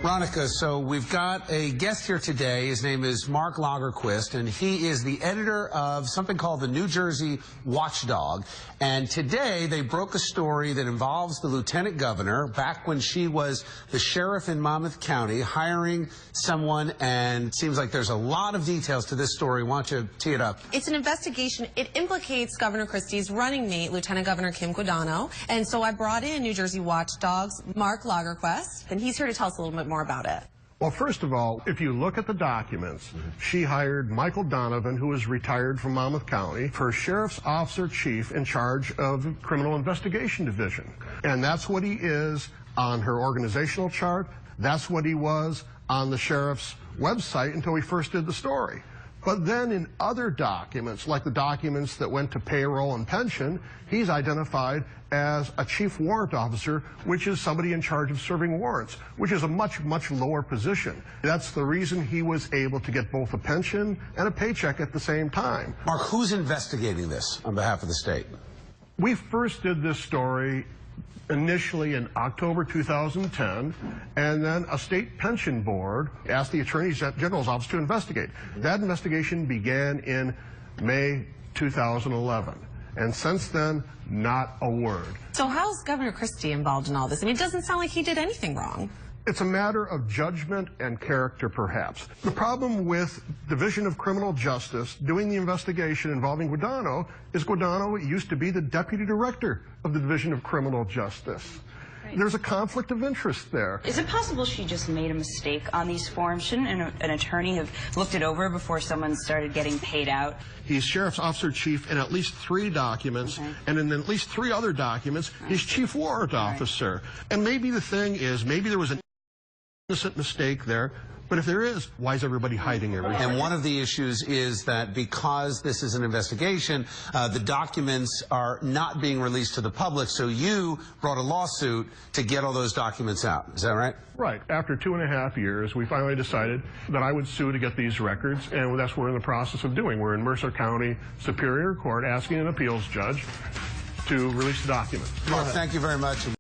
Veronica, so we've got a guest here today. His name is Mark Lagerkvist, and he is the editor of something called the New Jersey Watchdog. And today they broke a story that involves the lieutenant governor, back when she was the sheriff in Monmouth County, hiring someone, and it seems like there's a lot of details to this story. Why don't you tee it up? It's an investigation. It implicates Governor Christie's running mate, Lieutenant Governor Kim Guadagno. And so I brought in New Jersey Watchdog's Mark Lagerkvist, and he's here to tell us a little bit more about it. Well, first of all, if you look at the documents, she hired Michael Donovan, who is retired from Monmouth County, for sheriff's officer chief in charge of the criminal investigation division. And that's what he is on her organizational chart. That's what he was on the sheriff's website until we first did the story. But then in other documents, like the documents that went to payroll and pension, he's identified as a chief warrant officer, which is somebody in charge of serving warrants, which is a much, much lower position. That's the reason he was able to get both a pension and a paycheck at the same time. Mark, who's investigating this on behalf of the state? We first did this story initially in October 2010, and then a state pension board asked the Attorney General's office to investigate. That investigation began in May 2011, and since then, not a word. So how's Governor Christie involved in all this? I mean, it doesn't sound like he did anything wrong. It's a matter of judgment and character, perhaps. The problem with Division of Criminal Justice doing the investigation involving Guadagno is Guadagno used to be the deputy director of the Division of Criminal Justice. Right. There's a conflict of interest there. Is it possible she just made a mistake on these forms? Shouldn't an attorney have looked it over before someone started getting paid out? He's sheriff's officer chief in at least 3 documents, and in at least 3 other documents, he's chief warrant officer. And maybe the thing is, maybe there was an innocent mistake there, but if there is, why is everybody hiding everything? And one of the issues is that because this is an investigation, the documents are not being released to the public, so you brought a lawsuit to get all those documents out. Is that right? Right. After 2.5 years, we finally decided that I would sue to get these records, and that's what we're in the process of doing. We're in Mercer County Superior Court asking an appeals judge to release the documents. Mark, thank you very much.